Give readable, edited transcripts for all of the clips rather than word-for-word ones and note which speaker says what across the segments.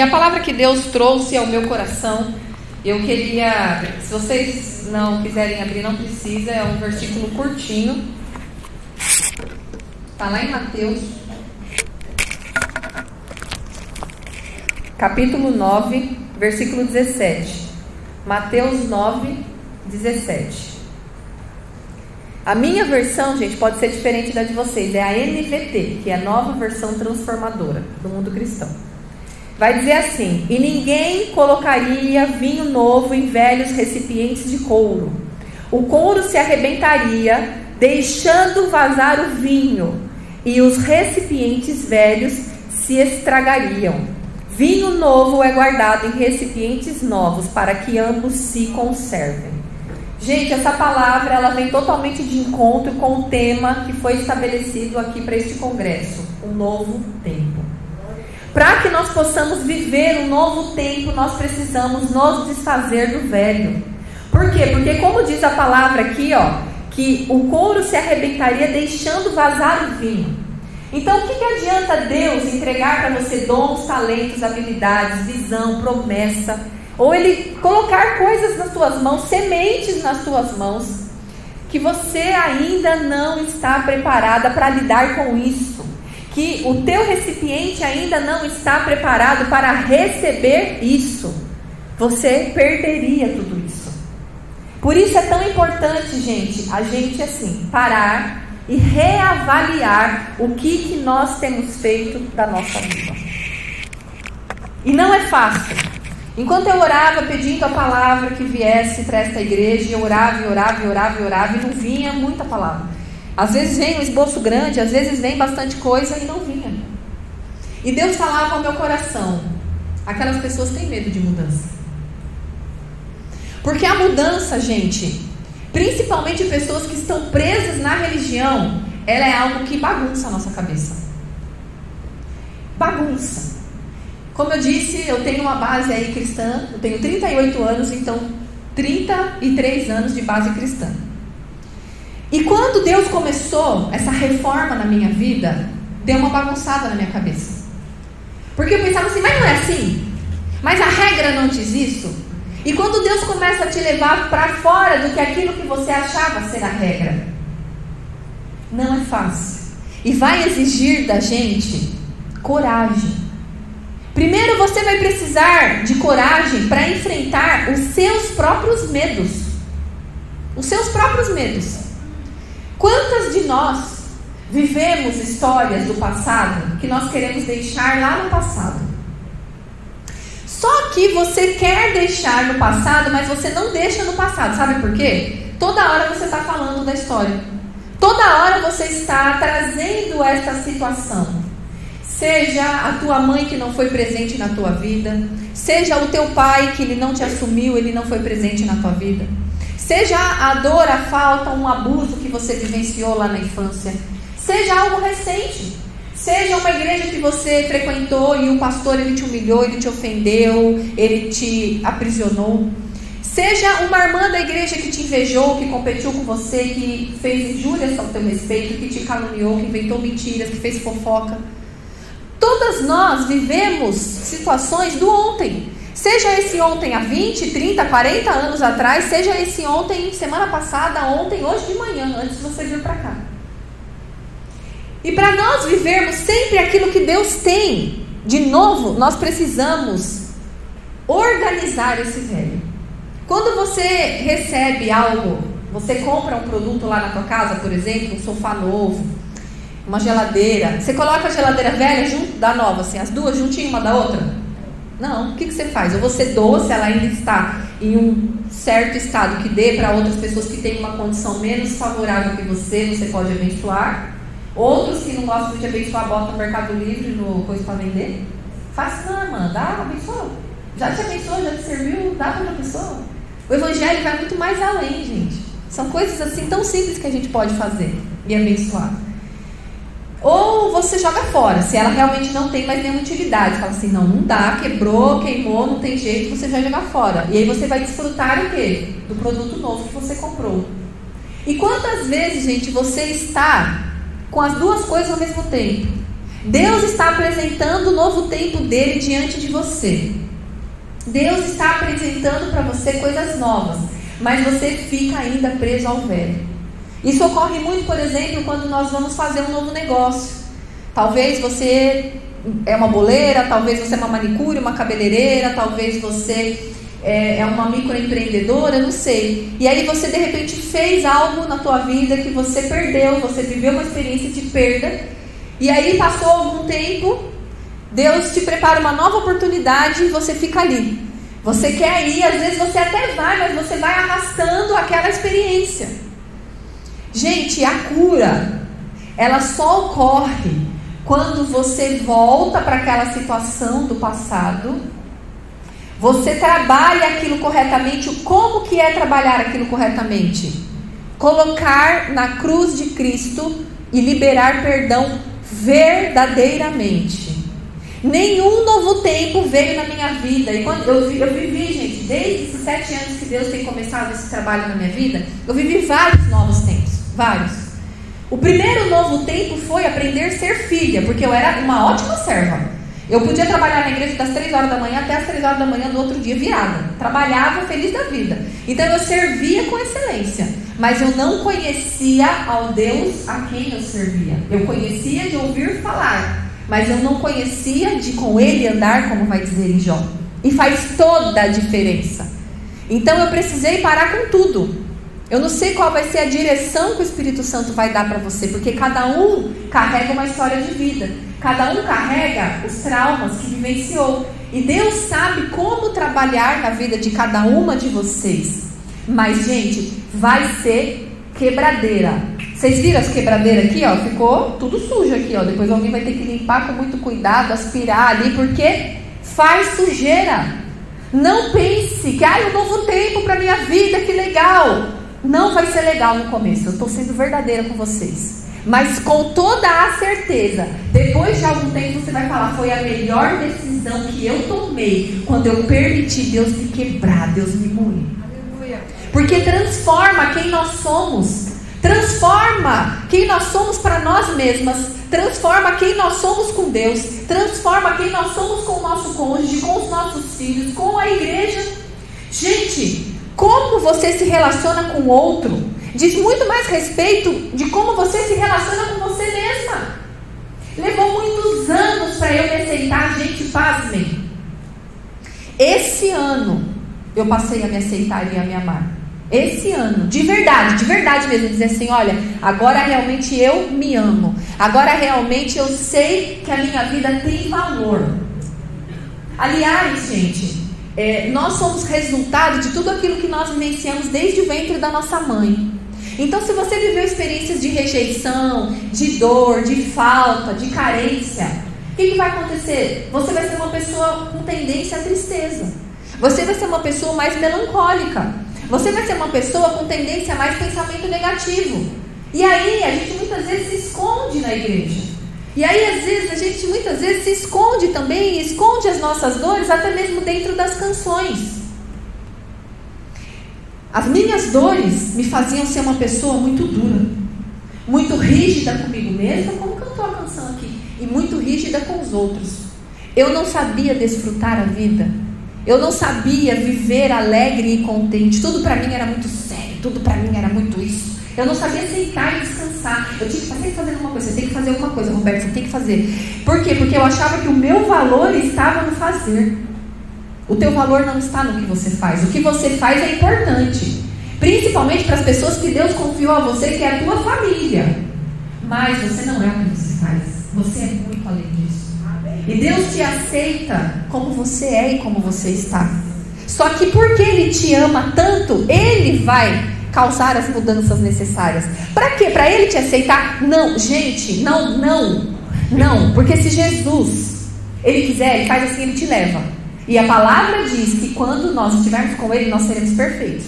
Speaker 1: a palavra que Deus trouxe ao meu coração, eu queria, se vocês não quiserem abrir, não precisa, é um versículo curtinho. Está lá em Mateus, capítulo 9, versículo 17. Mateus 9, 17. A minha versão, gente, pode ser diferente da de vocês. É a NVT, que é a nova versão transformadora do mundo cristão. Vai dizer assim: e ninguém colocaria vinho novo em velhos recipientes de couro. O couro se arrebentaria, deixando vazar o vinho, e os recipientes velhos se estragariam. Vinho novo é guardado em recipientes novos, para que ambos se conservem. Gente, essa palavra ela vem totalmente de encontro com o tema que foi estabelecido aqui para este congresso, um novo tempo. Para que nós possamos viver um novo tempo, nós precisamos nos desfazer do velho. Por quê? Porque como diz a palavra aqui, que o couro se arrebentaria deixando vazar o vinho. Então o que adianta Deus entregar para você dons, talentos, habilidades, visão, promessa, ou Ele colocar coisas nas tuas mãos, sementes nas tuas mãos, que você ainda não está preparada para lidar com isso, que o teu recipiente ainda não está preparado para receber isso? Você perderia tudo isso. Por isso é tão importante, gente, a gente assim, parar e reavaliar o que nós temos feito da nossa vida. E não é fácil. Enquanto eu orava pedindo a palavra que viesse para esta igreja, eu orava e não vinha muita palavra. Às vezes vem um esboço grande, às vezes vem bastante coisa e não vinha. E Deus falava ao meu coração: aquelas pessoas têm medo de mudança. Porque a mudança, gente, principalmente pessoas que estão presas na religião, ela é algo que bagunça a nossa cabeça. Bagunça. Como eu disse, eu tenho uma base aí cristã, eu tenho 38 anos, então 33 anos de base cristã. E quando Deus começou essa reforma na minha vida, deu uma bagunçada na minha cabeça. Porque eu pensava assim, mas não é assim? Mas a regra não diz isso? E quando Deus começa a te levar para fora do que aquilo que você achava ser a regra, não é fácil. E vai exigir da gente coragem. Primeiro você vai precisar de coragem para enfrentar os seus próprios medos. Os seus próprios medos. Quantas de nós vivemos histórias do passado que nós queremos deixar lá no passado? Só que você quer deixar no passado, mas você não deixa no passado. Sabe por quê? Toda hora você está falando da história. Toda hora você está trazendo esta situação. Seja a tua mãe que não foi presente na tua vida, seja o teu pai que ele não te assumiu, ele não foi presente na tua vida, seja a dor, a falta, um abuso que você vivenciou lá na infância, seja algo recente, seja uma igreja que você frequentou e o pastor ele te humilhou, ele te ofendeu, ele te aprisionou, seja uma irmã da igreja que te invejou, que competiu com você, que fez injúrias ao teu respeito, que te caluniou, que inventou mentiras, que fez fofoca. Todas nós vivemos situações do ontem. Seja esse ontem há 20, 30, 40 anos atrás, seja esse ontem, semana passada, ontem, hoje de manhã, antes de você vir para cá. E para nós vivermos sempre aquilo que Deus tem de novo, nós precisamos organizar esse velho. Quando você recebe algo, você compra um produto lá na tua casa, por exemplo, um sofá novo, uma geladeira, você coloca a geladeira velha junto da nova, assim, as duas juntinho uma da outra? Não, o que você faz? Ou você doa, se ela ainda está em um certo estado que dê para outras pessoas que têm uma condição menos favorável que você pode abençoar. Outros que não gostam de abençoar, botam no Mercado Livre, no coisa para vender. Faz não, irmã, dá, abençoa. Já te abençoou, já te serviu, dá para outra pessoa. O evangelho vai muito mais além, gente. São coisas assim tão simples que a gente pode fazer e abençoar. Ou você joga fora, se ela realmente não tem mais nenhuma utilidade. Fala assim, não dá, quebrou, queimou, não tem jeito, você vai jogar fora. E aí você vai desfrutar o quê? Do produto novo que você comprou. E quantas vezes, gente, você está com as duas coisas ao mesmo tempo? Deus está apresentando o novo tempo dele diante de você. Deus está apresentando para você coisas novas, mas você fica ainda preso ao velho. Isso ocorre muito, por exemplo, quando nós vamos fazer um novo negócio. Talvez você é uma boleira, talvez você é uma manicure, uma cabeleireira, talvez você é uma microempreendedora, não sei. E aí você de repente fez algo na tua vida que você perdeu, você viveu uma experiência de perda. E aí passou algum tempo, Deus te prepara uma nova oportunidade e você fica ali. Você quer ir, às vezes você até vai, mas você vai arrastando aquela experiência. Gente, a cura, ela só ocorre quando você volta para aquela situação do passado, você trabalha aquilo corretamente. Como que é trabalhar aquilo corretamente? Colocar na cruz de Cristo e liberar perdão verdadeiramente. Nenhum novo tempo veio na minha vida. E quando eu vivi, gente, desde esses 7 anos que Deus tem começado esse trabalho na minha vida, eu vivi vários novos tempos, vários. O primeiro novo tempo foi aprender a ser filha, porque eu era uma ótima serva. Eu podia trabalhar na igreja das 3 horas da manhã até as 3 horas da manhã do outro dia virada. Trabalhava feliz da vida. Então eu servia com excelência, mas eu não conhecia ao Deus a quem eu servia. Eu conhecia de ouvir falar, mas eu não conhecia de com ele andar, como vai dizer em Jó. E faz toda a diferença. Então eu precisei parar com tudo. Eu não sei qual vai ser a direção que o Espírito Santo vai dar para você, porque cada um carrega uma história de vida. Cada um carrega os traumas que vivenciou. E Deus sabe como trabalhar na vida de cada uma de vocês. Mas, gente, vai ser quebradeira. Vocês viram as quebradeiras aqui, ó? Ficou tudo sujo aqui, ó. Depois alguém vai ter que limpar com muito cuidado, aspirar ali, porque faz sujeira. Não pense que, um novo tempo para minha vida, que legal. Não vai ser legal no começo. Eu estou sendo verdadeira com vocês. Mas com toda a certeza, depois de algum tempo você vai falar: foi a melhor decisão que eu tomei quando eu permiti Deus me quebrar, Deus me moer. Porque transforma quem nós somos. Transforma quem nós somos para nós mesmas. Transforma quem nós somos com Deus. Transforma quem nós somos com o nosso cônjuge, com os nossos filhos, com a igreja. Gente, como você se relaciona com o outro diz muito mais respeito de como você se relaciona com você mesma. Levou muitos anos para eu me aceitar, gente, pasmem. Esse ano eu passei a me aceitar e a me amar. Esse ano, de verdade mesmo, dizer assim: olha, agora realmente eu me amo. Agora realmente eu sei que a minha vida tem valor. Aliás, gente, nós somos resultado de tudo aquilo que nós vivenciamos desde o ventre da nossa mãe. Então, se você viveu experiências de rejeição, de dor, de falta, de carência, o que vai acontecer? Você vai ser uma pessoa com tendência à tristeza. Você vai ser uma pessoa mais melancólica. Você vai ser uma pessoa com tendência a mais pensamento negativo. E aí, a gente muitas vezes se esconde na igreja. E aí, às vezes, a gente muitas vezes se esconde também, esconde as nossas dores, até mesmo dentro das canções. As minhas dores me faziam ser uma pessoa muito dura, muito rígida comigo mesma, como cantou a canção aqui, e muito rígida com os outros. Eu não sabia desfrutar a vida. Eu não sabia viver alegre e contente. Tudo para mim era muito sério, tudo para mim era muito isso. Eu não sabia aceitar e descansar. Eu tinha que sempre fazer alguma coisa. Você tem que fazer alguma coisa, Roberto, você tem que fazer. Por quê? Porque eu achava que o meu valor estava no fazer. O teu valor não está no que você faz. O que você faz é importante, principalmente para as pessoas que Deus confiou a você, que é a tua família. Mas você não é o que você faz. Você é muito além disso. E Deus te aceita como você é e como você está. Só que porque Ele te ama tanto, Ele vai causar as mudanças necessárias. Para quê? Para Ele te aceitar? Não, gente, não. Porque se Jesus, Ele quiser, Ele faz assim, Ele te leva. E a palavra diz que quando nós estivermos com Ele, nós seremos perfeitos.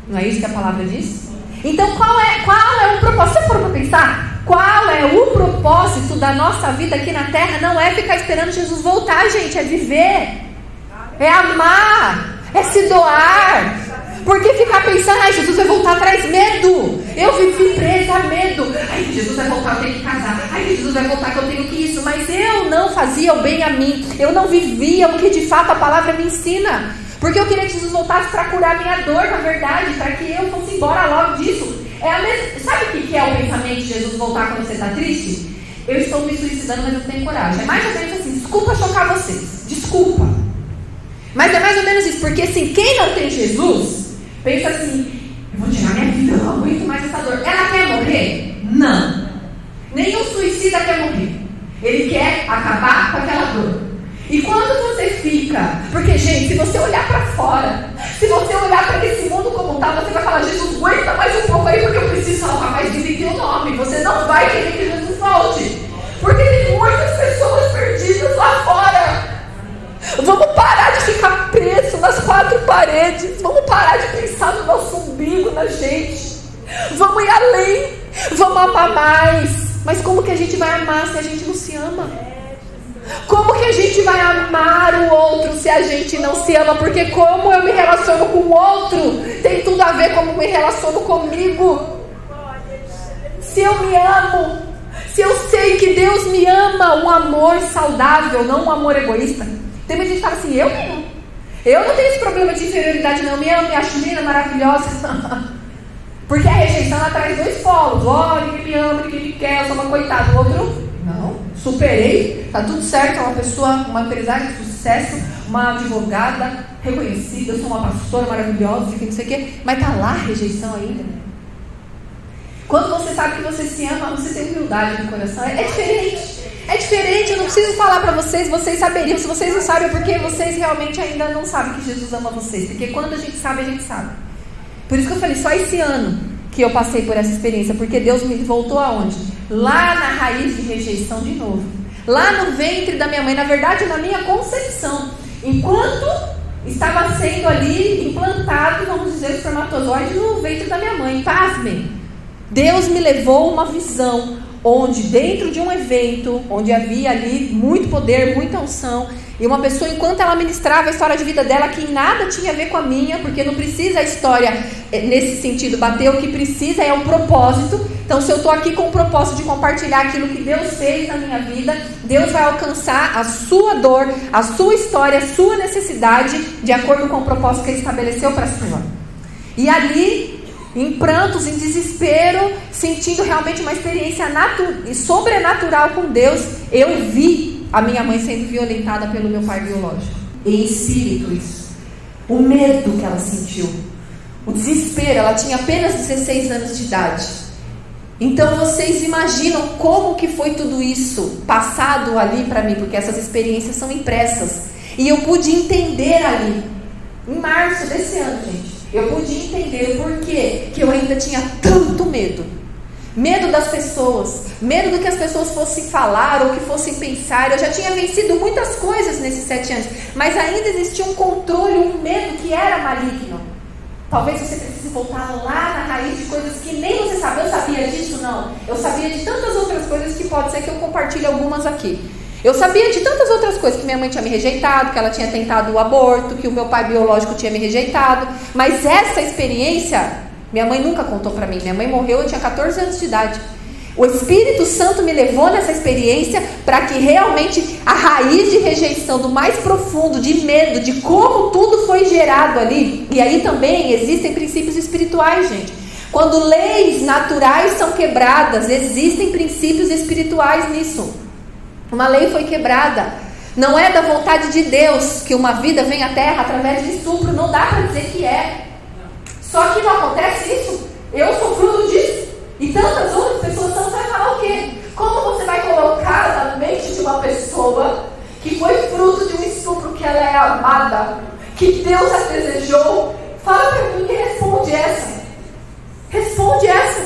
Speaker 1: Não é isso que a palavra diz? Então qual é o propósito? Você parou para pensar? Qual é o propósito da nossa vida aqui na terra? Não é ficar esperando Jesus voltar, gente. É viver. É amar. É se doar. Porque ficar pensando: Jesus vai voltar, traz medo. Eu vivi presa a medo. Jesus vai voltar, eu tenho que casar. Jesus vai voltar, que eu tenho que isso. fazia o bem a mim. Eu não vivia o que de fato a palavra me ensina. Porque eu queria que Jesus voltasse para curar a minha dor, na verdade, para que eu fosse embora logo disso. É a mesma... Sabe o que é o pensamento de Jesus voltar quando você está triste? Eu estou me suicidando, mas eu não tenho coragem. É mais ou menos assim, desculpa chocar vocês. Desculpa. Mas é mais ou menos isso, porque assim, quem não tem Jesus, pensa assim, eu vou tirar minha vida, eu não aguento mais essa dor. Ela quer morrer? Não. Nenhum suicida quer morrer. Ele quer acabar com aquela dor. E quando você fica... Porque, gente, se você olhar para fora, se você olhar para esse mundo como está, você vai falar, Jesus, aguenta mais um pouco aí, porque eu preciso salvar mais vida em teu nome. Você não vai querer que Jesus volte. Porque tem muitas pessoas perdidas lá fora. Vamos parar de ficar preso nas quatro paredes. Vamos parar de pensar no nosso umbigo, na gente. Vamos ir além. Vamos amar mais. Mas como que a gente vai amar se a gente não se ama? Como que a gente vai amar o outro se a gente não se ama? Porque como eu me relaciono com o outro tem tudo a ver com como me relaciono comigo. Se eu me amo, se eu sei que Deus me ama, um amor saudável, não um amor egoísta. Tem muita gente que fala assim, eu me amo. Eu não tenho esse problema de inferioridade não, me amo, me acho linda, maravilhosa. Porque a rejeição ela traz dois polos. Olha, ninguém me ama, ninguém me quer, eu sou uma coitada. O outro, não, superei, tá tudo certo, é uma pessoa, uma empresária de sucesso, uma advogada reconhecida, eu sou uma pastora maravilhosa, não sei o quê, mas tá lá a rejeição ainda. Quando você sabe que você se ama, você tem humildade no coração, é diferente. É diferente, eu não preciso falar para vocês, vocês saberiam. Se vocês não sabem, é porque vocês realmente ainda não sabem que Jesus ama vocês. Porque quando a gente sabe, a gente sabe. Por isso que eu falei, só esse ano que eu passei por essa experiência. Porque Deus me voltou aonde? Lá na raiz de rejeição de novo. Lá no ventre da minha mãe, na verdade na minha concepção. Enquanto estava sendo ali implantado, vamos dizer, o espermatozoide no ventre da minha mãe. Pasmem. Deus me levou uma visão onde dentro de um evento, onde havia ali muito poder, muita unção, e uma pessoa, enquanto ela ministrava a história de vida dela, que nada tinha a ver com a minha, porque não precisa a história nesse sentido bater, o que precisa é um propósito. Então, se eu estou aqui com o propósito de compartilhar aquilo que Deus fez na minha vida, Deus vai alcançar a sua dor, a sua história, a sua necessidade, de acordo com o propósito que Ele estabeleceu para a sua. E ali, em prantos, em desespero, sentindo realmente uma experiência sobrenatural com Deus, eu vi a minha mãe sendo violentada pelo meu pai biológico. Em espírito isso. O medo que ela sentiu. O desespero. Ela tinha apenas 16 anos de idade. Então vocês imaginam como que foi tudo isso passado ali para mim, porque essas experiências são impressas. E eu pude entender ali, em março desse ano, gente, eu pude entender por que eu ainda tinha tanto medo. Medo das pessoas, medo do que as pessoas fossem falar ou que fossem pensar. Eu já tinha vencido muitas coisas nesses 7 anos, mas ainda existia um controle, um medo que era maligno. Talvez você precise voltar lá na raiz de coisas que nem você sabe. Eu sabia disso? Não. Eu sabia de tantas outras coisas que pode ser que eu compartilhe algumas aqui. Eu sabia de tantas outras coisas, que minha mãe tinha me rejeitado, que ela tinha tentado o aborto, que o meu pai biológico tinha me rejeitado. Mas essa experiência, minha mãe nunca contou para mim. Minha mãe morreu, eu tinha 14 anos de idade. O Espírito Santo me levou nessa experiência para que realmente a raiz de rejeição, do mais profundo, de medo, de como tudo foi gerado ali. E aí também existem princípios espirituais, gente. Quando leis naturais são quebradas, existem princípios espirituais nisso. Uma lei foi quebrada. Não é da vontade de Deus que uma vida venha à terra através de estupro. Não dá para dizer que é. Só que não acontece isso. Eu sou fruto disso. E tantas outras pessoas são. Você vai falar o quê? Como você vai colocar na mente de uma pessoa que foi fruto de um estupro, que ela é amada, que Deus a desejou? Fala para mim, quem responde essa? Responde essa.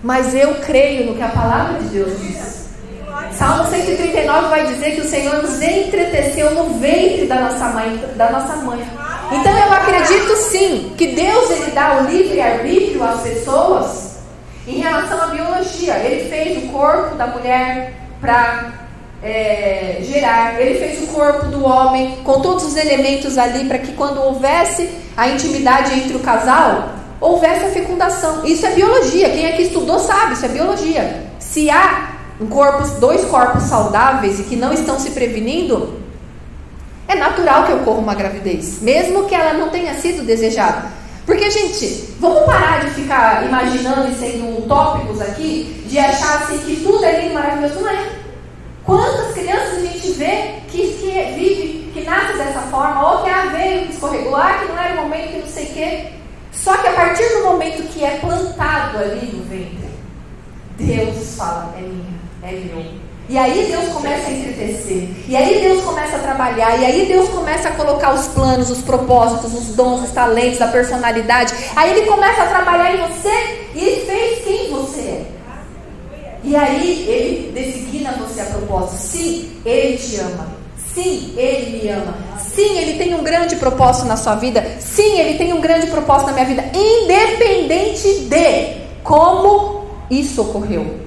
Speaker 1: Mas eu creio no que a palavra de Deus diz. Salmo 139 vai dizer que o Senhor nos entreteceu no ventre da nossa mãe. Então eu acredito sim que Deus ele dá o livre-arbítrio às pessoas em relação à biologia. Ele fez o corpo da mulher para gerar. Ele fez o corpo do homem com todos os elementos ali para que quando houvesse a intimidade entre o casal, houvesse a fecundação. Isso é biologia. Quem aqui estudou sabe, isso é biologia. Se há dois corpos saudáveis e que não estão se prevenindo, é natural que ocorra uma gravidez, mesmo que ela não tenha sido desejada. Porque, gente, vamos parar de ficar imaginando e sendo utópicos aqui, de achar assim que tudo é lindo e maravilhoso. Não é. Quantas crianças a gente vê que vive, que nasce dessa forma, ou que veio, que escorregou, que não era o momento, que não sei o quê. Só que a partir do momento que é plantado ali no ventre, Deus fala, é minha, é meu. E aí Deus começa a entristecer, e aí Deus começa a trabalhar, e aí Deus começa a colocar os planos, os propósitos, os dons, os talentos, a personalidade. Aí Ele começa a trabalhar em você, e Ele fez quem você é. E aí Ele designa você a propósito. Sim, Ele te ama. Sim, Ele me ama. Sim, Ele tem um grande propósito na sua vida. Sim, Ele tem um grande propósito na minha vida, independente de como isso ocorreu.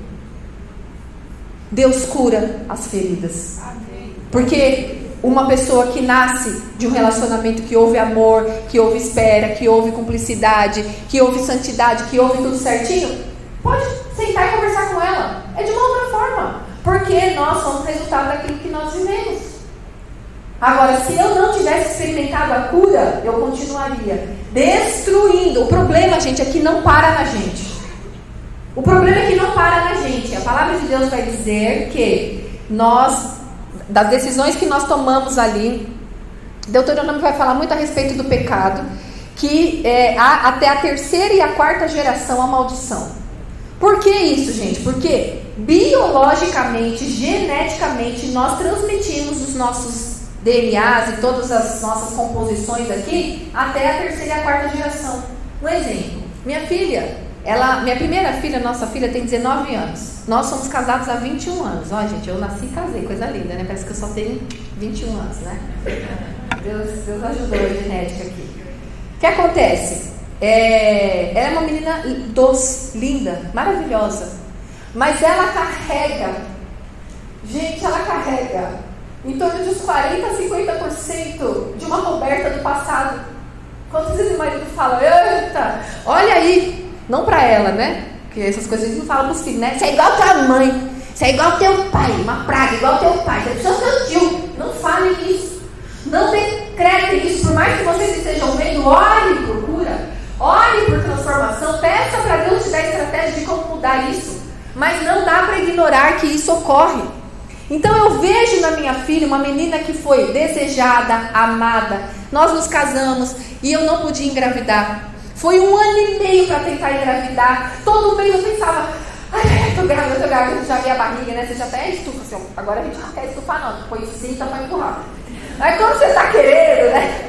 Speaker 1: Deus cura as feridas. Porque uma pessoa que nasce de um relacionamento que houve amor, que houve espera, que houve cumplicidade, que houve santidade, que houve tudo certinho, pode sentar e conversar com ela. É de uma outra forma. Porque nós somos resultado daquilo que nós vivemos. Agora, se eu não tivesse experimentado a cura, eu continuaria destruindo. O problema, gente, é que não para na gente. O problema é que não para na gente. A palavra de Deus vai dizer que nós, das decisões que nós tomamos ali, Deuteronômio vai falar muito a respeito do pecado, que até a terceira e a quarta geração a maldição. Por que isso, gente? Porque biologicamente, geneticamente, nós transmitimos os nossos DNAs e todas as nossas composições aqui até a terceira e a quarta geração. Um exemplo, minha primeira filha, nossa filha, tem 19 anos. Nós somos casados há 21 anos. Ó, gente, eu nasci e casei, coisa linda, né? Parece que eu só tenho 21 anos, né? Deus ajudou a genética aqui. O que acontece? Ela é uma menina doce, linda, maravilhosa. Mas ela carrega, gente, em torno de uns 40% a 50% de uma Roberta do passado. Quantas vezes o marido fala, eita, olha aí. Não pra ela, né? Porque essas coisas a gente não fala pros filhos, né? Você é igual a tua mãe, você é igual ao teu pai, uma praga, igual ao teu pai, você precisa do seu tio. Não fale isso. Não decretem isso. Por mais que vocês estejam vendo, ore por cura, ore por transformação, peça para Deus te dar estratégia de como mudar isso. Mas não dá para ignorar que isso ocorre. Então eu vejo na minha filha uma menina que foi desejada, amada. Nós nos casamos e eu não podia engravidar. Foi 1 ano e meio para tentar engravidar. Todo mês eu pensava, tô grávida, já vi a barriga, né? Você já até estufa, assim, agora a gente não quer estufar não, põe cinta para empurrar. Aí quando você tá querendo, né?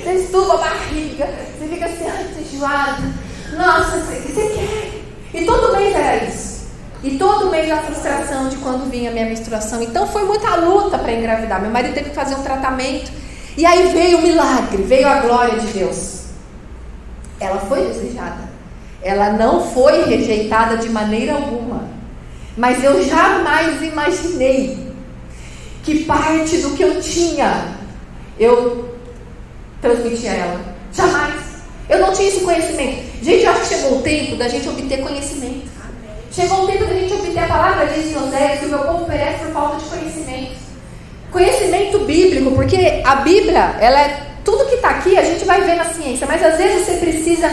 Speaker 1: Você estufa a barriga, você fica assim, enjoada. Nossa, você quer. E todo mês era isso. E todo mês a frustração de quando vinha a minha menstruação. Então foi muita luta para engravidar. Meu marido teve que fazer um tratamento. E aí veio o milagre, veio a glória de Deus. Ela foi desejada. Ela não foi rejeitada de maneira alguma. Mas eu jamais imaginei que parte do que eu tinha eu transmitia a ela. Jamais. Eu não tinha esse conhecimento. Gente, eu acho que chegou o tempo da gente obter conhecimento. Chegou o tempo da gente obter a palavra de Oséias, que o meu povo perece por falta de conhecimento. Conhecimento bíblico, porque a Bíblia, ela é tudo que está aqui, a gente vai ver na ciência, mas às vezes você precisa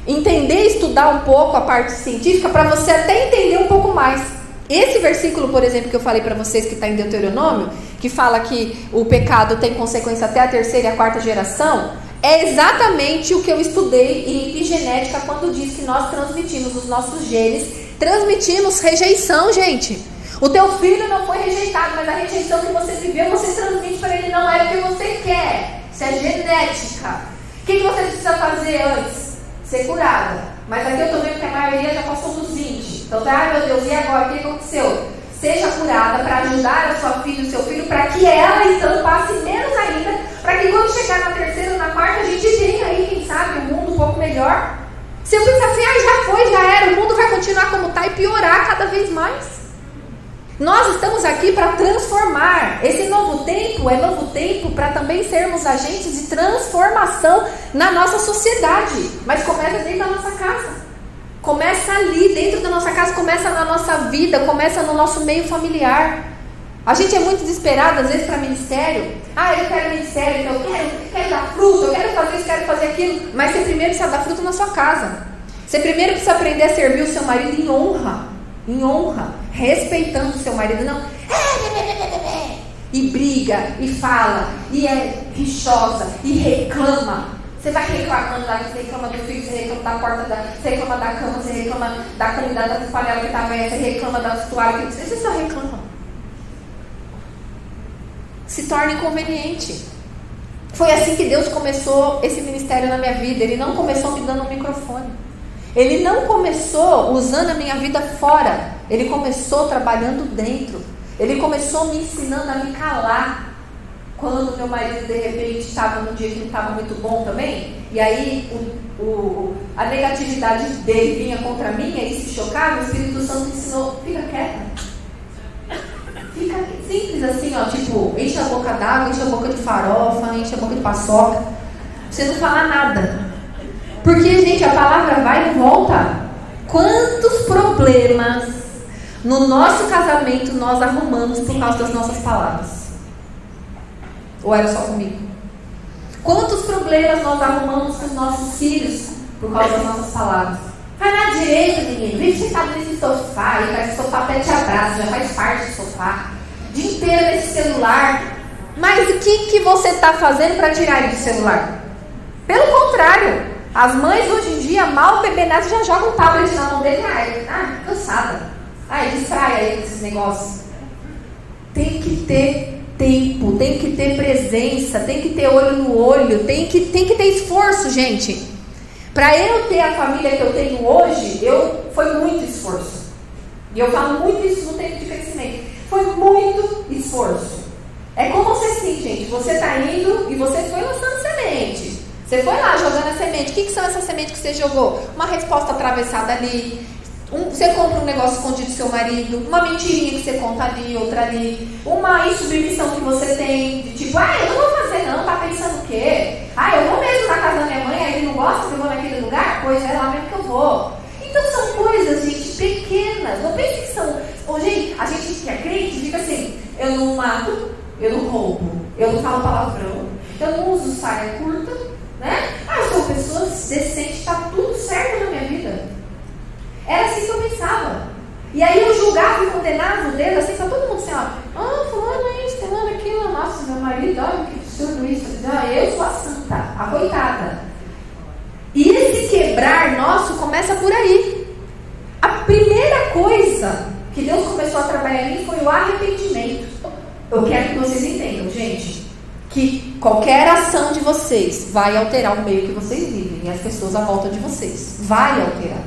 Speaker 1: entender, estudar um pouco a parte científica para você até entender um pouco mais. Esse versículo, por exemplo, que eu falei para vocês, que está em Deuteronômio, que fala que o pecado tem consequência até a terceira e a quarta geração, é exatamente o que eu estudei em epigenética quando diz que nós transmitimos os nossos genes, transmitimos rejeição, gente. O teu filho não foi rejeitado, mas a rejeição que você viveu, você transmite para ele, não é o que você quer. Isso é genética. O que você precisa fazer antes? Ser curada. Mas aqui eu estou vendo que a maioria já passou dos 20. Então, meu Deus, e agora? O que aconteceu? Seja curada para ajudar a sua filha e o seu filho, para que ela, então, passe menos ainda, para que quando chegar na terceira ou na quarta, a gente tenha aí, quem sabe, um mundo um pouco melhor. Se eu pensar assim, já foi, já era, o mundo vai continuar como está e piorar cada vez mais. Nós estamos aqui para transformar. Esse novo tempo é novo tempo para também sermos agentes de transformação na nossa sociedade. Mas começa dentro da nossa casa. Começa ali, dentro da nossa casa, começa na nossa vida, começa no nosso meio familiar. A gente é muito desesperado, às vezes, para ministério. Eu quero ministério, então eu quero dar fruto, eu quero fazer isso, quero fazer aquilo. Mas você primeiro precisa dar fruto na sua casa. Você primeiro precisa aprender a servir o seu marido em honra, respeitando o seu marido, não. E briga, e fala, e é rixosa, e reclama. Você vai reclamando lá, você reclama do filho, você reclama da porta, você reclama da cama, você reclama da comida, da panela que tá velha, você reclama das toalhas, você só reclama. Se torna inconveniente. Foi assim que Deus começou esse ministério na minha vida. Ele não começou me dando um microfone. Ele não começou usando a minha vida fora. Ele começou trabalhando dentro. Ele começou me ensinando a me calar. Quando meu marido de repente estava num dia que não estava muito bom também, e aí a negatividade dele vinha contra mim, aí se chocava, o Espírito Santo ensinou, fica quieta. Fica simples assim, ó, tipo, enche a boca d'água, enche a boca de farofa, enche a boca de paçoca. Pra você não falar nada. Porque, gente, a palavra vai e volta. Quantos problemas no nosso casamento nós arrumamos por causa das nossas palavras? Ou era só comigo? Quantos problemas nós arrumamos com os nossos filhos por causa das nossas palavras? Vai na direita, menino. Vive sentado nesse sofá. E esse sofá até te abraça, já faz parte do sofá. O dia inteiro nesse celular. Mas o que você está fazendo para tirar ele do celular? Pelo contrário, as mães hoje em dia, mal o bebê nasce, já jogam um tablet na mão dele. Cansada. Distrai ele desses negócios. Tem que ter tempo, tem que ter presença, tem que ter olho no olho, tem que ter esforço, gente. Para eu ter a família que eu tenho hoje, foi muito esforço. E eu falo muito isso no tempo de crescimento. Foi muito esforço. É como você assim, gente, você está indo e você foi lançando semente. Você foi lá jogando a semente. O que são essas sementes que você jogou? Uma resposta atravessada ali. Você compra um negócio escondido do seu marido, uma mentirinha que você conta ali, outra ali, uma insubmissão que você tem, de tipo, eu não vou fazer não, tá pensando o quê? Eu vou mesmo na casa da minha mãe, aí ele não gosta que eu vou naquele lugar? Pois é, lá mesmo que eu vou. Então são coisas, gente, pequenas, não pense que são... Gente, a gente que é crente fica assim, eu não mato, eu não roubo, eu não falo palavrão, eu não uso saia curta, né? Eu sou uma pessoa decente, tá tudo certo na minha vida. Era assim que eu pensava. E aí eu julgava e condenava o dedo assim pra todo mundo assim, fulano isso, fulano aquilo, nossa, meu marido, olha que absurdo isso. Eu sou a santa, a coitada. E esse quebrar nosso começa por aí. A primeira coisa que Deus começou a trabalhar em mim foi o arrependimento. Eu quero que vocês entendam, gente, que qualquer ação de vocês vai alterar o meio que vocês vivem e as pessoas à volta de vocês. Vai alterar.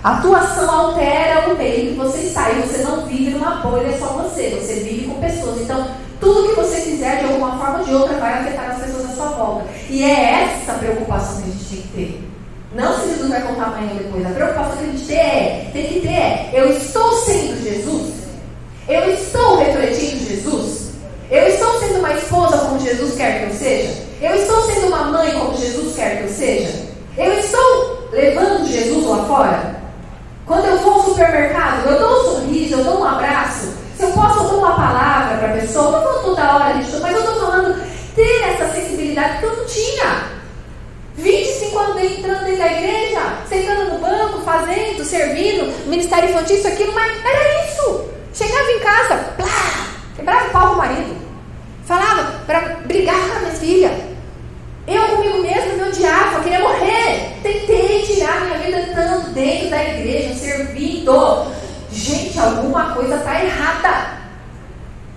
Speaker 1: A tua ação altera o meio que você está. E você não vive numa bolha só você vive com pessoas. Então, tudo que você fizer de alguma forma ou de outra vai afetar as pessoas à sua volta. E é essa preocupação que a gente tem que ter. Não se Jesus vai contar amanhã ou depois. A preocupação que a gente tem que ter é: eu estou sendo Jesus? Eu estou refletindo Jesus? Eu estou sendo uma esposa como Jesus quer que eu seja? Eu estou sendo uma mãe como Jesus quer que eu seja? Eu estou levando Jesus lá fora? Quando eu vou ao supermercado, eu dou um sorriso, eu dou um abraço. Se eu posso, eu dou uma palavra para a pessoa. Não vou toda hora, mas eu estou falando ter essa sensibilidade que eu não tinha. 25 anos entrando dentro da igreja, sentando no banco, fazendo, servindo, ministério infantil, isso, aquilo, mas era isso. Chegava em casa, plá, quebrava o pau do marido. Falava para brigar com a minha filha. Eu comigo mesma me odiava, queria morrer. Tentei tirar minha vida estando dentro da igreja, servindo. Gente, alguma coisa está errada.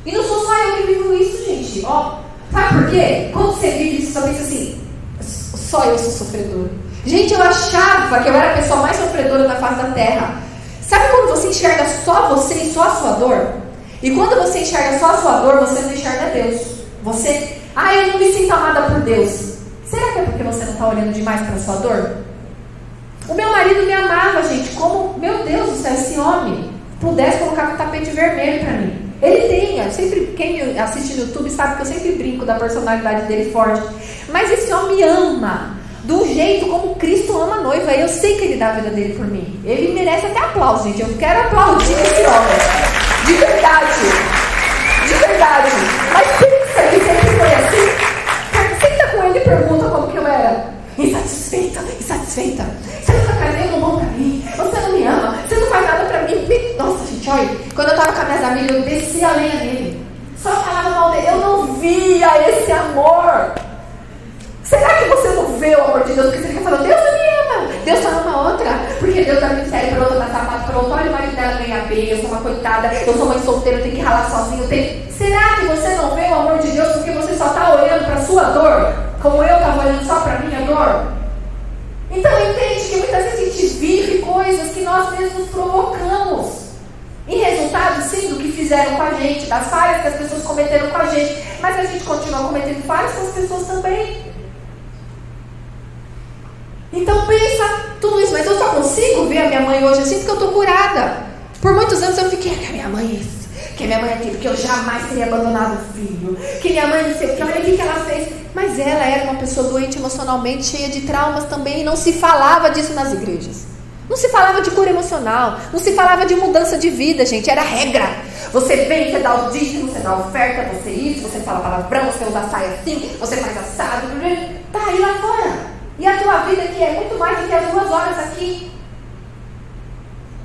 Speaker 1: E não sou só eu que vivo isso, gente. Sabe por quê? Quando você vive isso, você só pensa assim, só eu sou sofredora. Gente, eu achava que eu era a pessoa mais sofredora da face da terra. Sabe quando você enxerga só você e só a sua dor? E quando você enxerga só a sua dor, você não enxerga Deus. Eu não me sinto amada por Deus. Será que é porque você não está olhando demais para a sua dor? O meu marido me amava, gente, como, meu Deus do céu, esse homem pudesse colocar um tapete vermelho para mim. Ele tem, quem assiste no YouTube sabe que eu sempre brinco da personalidade dele forte. Mas esse homem me ama do jeito como Cristo ama a noiva. Eu sei que ele dá a vida dele por mim. Ele merece até aplauso, gente. Eu quero aplaudir esse homem. De verdade. De verdade. Mas pensa que sempre foi assim. Senta com ele e pergunta como que eu era. Insatisfeita. Você nunca trazendo um bom pra mim. Você não me ama. Você não faz nada pra mim. Nossa, gente, olha. Quando eu tava com as minhas amigas, eu descia a lenha nele. Só falava mal dele. Eu não via esse amor. Será que você não vê o amor de Deus? Porque você fica falando, Deus não me ama. Deus só ama outra. Porque Deus dá ministério para outra, dá sapato para outra. Olha, o marido dela ganha bem. Eu sou uma coitada. Eu sou mãe solteira. Eu tenho que ralar sozinho. Será que você não vê o amor de Deus porque você só está olhando para a sua dor? Como eu estava olhando só para a minha dor? Então entende que muitas vezes a gente vive coisas que nós mesmos provocamos. Em resultado, sim, do que fizeram com a gente, das falhas que as pessoas cometeram com a gente. Mas a gente continua cometendo falhas com as pessoas também. Então pensa tudo isso. Mas eu só consigo ver a minha mãe hoje assim porque eu estou curada. Por muitos anos eu fiquei, que a minha mãe é isso, que a minha mãe é aquilo, que eu jamais teria abandonado o filho, que minha mãe não sei o que, olha o que ela fez. Mas ela era uma pessoa doente emocionalmente, cheia de traumas também, e não se falava disso nas igrejas. Não se falava de cura emocional, não se falava de mudança de vida, gente, era regra. Você vem, você dá o dízimo, você dá a oferta, você isso, você fala palavrão, você usa saia assim, você faz assado, tá aí lá fora. E a tua vida que é muito mais do que as 2 horas aqui.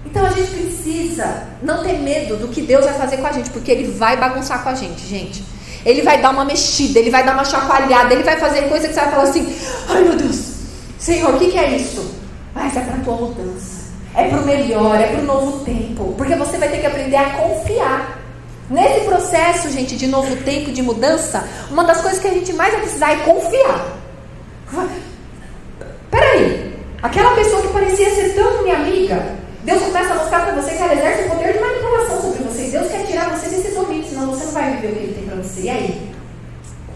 Speaker 1: Então a gente precisa não ter medo do que Deus vai fazer com a gente, porque Ele vai bagunçar com a gente. Ele vai dar uma mexida, Ele vai dar uma chacoalhada, Ele vai fazer coisa que você vai falar assim, ai meu Deus, Senhor, o que é isso? Mas é para a tua mudança, é para o melhor, é para o novo tempo, porque você vai ter que aprender a confiar. Nesse processo, gente, de novo tempo, de mudança, uma das coisas que a gente mais vai precisar é confiar. Peraí, aquela pessoa que parecia ser tão minha amiga, Deus começa a mostrar para você que ela exerce o poder de manipulação sobre você. Deus quer tirar você desse domínio, senão você não vai viver o que Ele tem para você.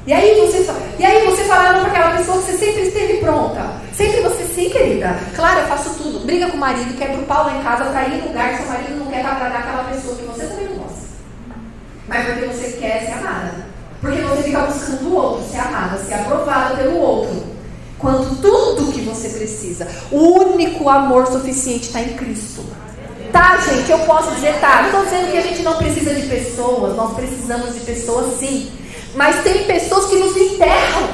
Speaker 1: E aí você falando para aquela pessoa que você sempre esteve pronta. Sempre você, sim, querida. Claro, eu faço tudo. Briga com o marido, quebra o pau lá em casa para ir em lugar que seu marido não quer, para agradar aquela pessoa que você também não gosta. Mas porque você quer ser amada. Porque você fica buscando o outro, ser amada, ser aprovada pelo outro. Quanto tudo que você precisa, o único amor suficiente está em Cristo. Tá, gente, eu posso dizer, tá, não estou dizendo que a gente não precisa de pessoas, nós precisamos de pessoas sim, mas tem pessoas que nos enterram.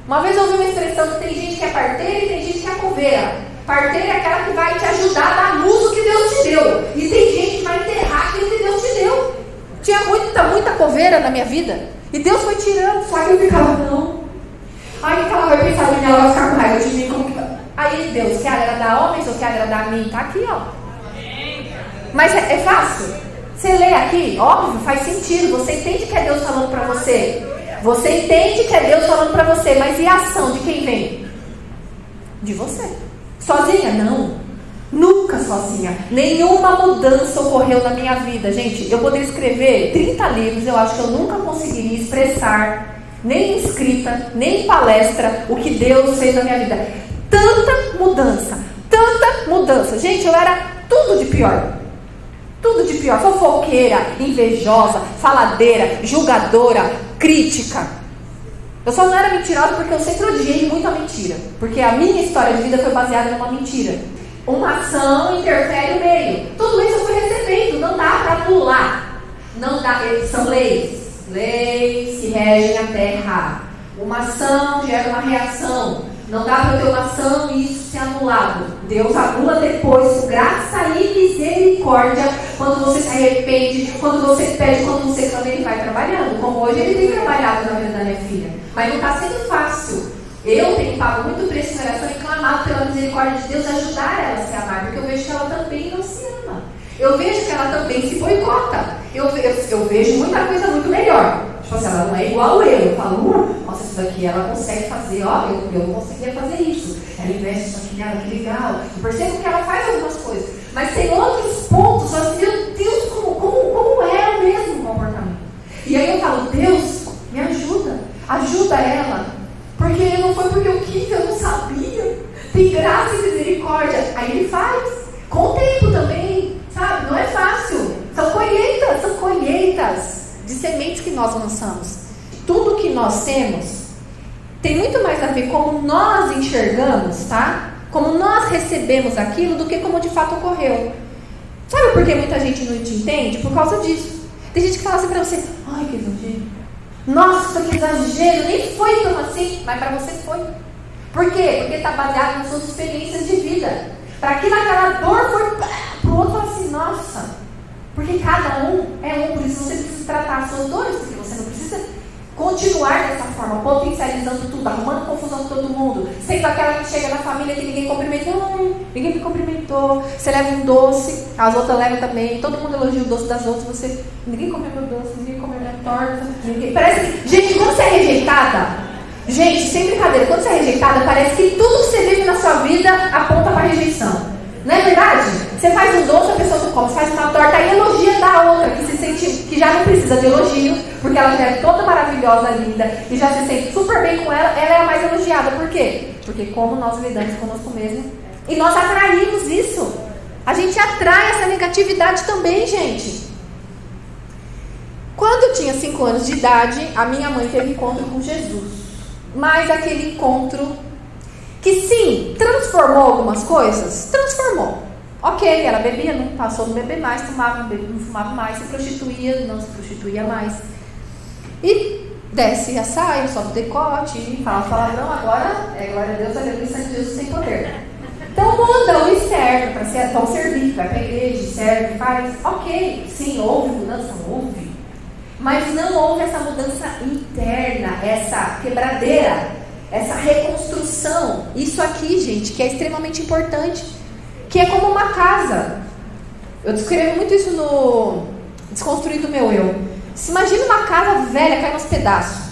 Speaker 1: Uma vez eu ouvi uma expressão que tem gente que é parteira e tem gente que é coveira. Parteira é aquela que vai te ajudar a dar luz do que Deus te deu, e tem gente que vai enterrar aquilo que Deus te deu. Tinha muita coveira na minha vida, e Deus foi tirando, só que eu ficava, não. Aí ela vai pensar em mim, ela vai ficar com raiva de mim. Como que... Aí Deus quer agradar homens ou quer agradar a mim? Tá aqui, ó. Mas é fácil. Você lê aqui, óbvio, faz sentido. Você entende que é Deus falando pra você. Você entende que é Deus falando pra você. Mas e a ação de quem vem? De você. Sozinha? Não. Nunca sozinha. Nenhuma mudança ocorreu na minha vida. Gente, eu poderia escrever 30 livros. Eu acho que eu nunca conseguiria expressar, nem em escrita, nem em palestra, o que Deus fez na minha vida. Tanta mudança. Gente, eu era tudo de pior. Fofoqueira, invejosa, faladeira, julgadora, crítica. Eu só não era mentirosa porque eu sempre odiei muito a mentira. Porque a minha história de vida foi baseada numa mentira. Uma ação interfere o meio. Tudo isso eu fui recebendo, não dá para anular. Não dá, são leis. Leis que regem a terra. Uma ação gera uma reação. Não dá para ter uma ação e isso ser anulado. Deus anula depois, com graça e misericórdia, quando você se arrepende, quando você pede, quando você clama, Ele vai trabalhando. Como hoje Ele tem trabalhado na vida da minha filha. Mas não está sendo fácil. Eu tenho pago muito preço em oração e clamado pela misericórdia de Deus ajudar ela a se amar, porque eu vejo que ela também não se ama. Eu vejo que ela também se boicota. Eu vejo muita coisa muito melhor. Tipo assim, ela não é igual eu falo, nossa, isso daqui ela consegue fazer, ó, eu não conseguia fazer isso. Ela investe isso aqui nela, que legal. Eu percebo que ela faz algumas coisas. Mas tem outros pontos, assim, meu Deus, como é o mesmo comportamento. E aí eu falo, Deus, me ajuda ela. Porque não foi porque eu quis, eu não sabia. Tem graça e misericórdia. Aí Ele faz. Com o tempo também, sabe? Não é fácil. São colheitas de sementes que nós lançamos. Tudo que nós temos tem muito mais a ver como nós enxergamos, tá? Como nós recebemos aquilo do que como de fato ocorreu. Sabe por que muita gente não te entende? Por causa disso. Tem gente que fala assim pra você: ai, que exagero. Nossa, que exagero. Nem foi tão assim, mas pra você foi. Por quê? Porque está baseado nas suas experiências de vida. Para aquilo, aquela dor foi pro outro, fala assim: nossa. Porque cada um é um, por isso você precisa tratar as suas dores, porque você não precisa continuar dessa forma, potencializando tudo, arrumando confusão com todo mundo, sendo aquela que chega na família que ninguém cumprimentou, ninguém me cumprimentou, você leva um doce, as outras levam também, todo mundo elogia o doce das outras, você, ninguém comeu meu doce, ninguém comeu minha torta, ninguém... Parece que, gente, quando você é rejeitada, gente, sem brincadeira, quando você é rejeitada, parece que tudo que você vive na sua vida aponta para rejeição. Não é verdade? Você faz um doce, a pessoa não come, você faz uma torta e elogia da outra, que se sente, que já não precisa de elogio, porque ela já é toda maravilhosa, linda, e já se sente super bem com ela é a mais elogiada. Por quê? Porque como nós lidamos conosco mesmo, e nós atraímos isso. A gente atrai essa negatividade também, gente. Quando eu tinha 5 anos de idade, a minha mãe teve encontro com Jesus. Mas aquele encontro que sim, transformou algumas coisas, transformou. Ok, ela bebia, não passou a não beber mais, fumava, não fumava mais, se prostituía, não se prostituía mais. E desce a saia, sobe o decote, fala palavrão, agora é glória a Deus, aleluia, sangue de Jesus tem poder. Então muda o externo para ser tão servir, vai para a igreja, serve, faz. Ok, sim, houve mudança, houve. Mas não houve essa mudança interna, essa quebradeira, essa reconstrução. Isso aqui, gente, que é extremamente importante, que é como uma casa. Eu descrevo muito isso no Desconstruindo o Meu Eu. Se imagina uma casa velha caindo aos pedaços,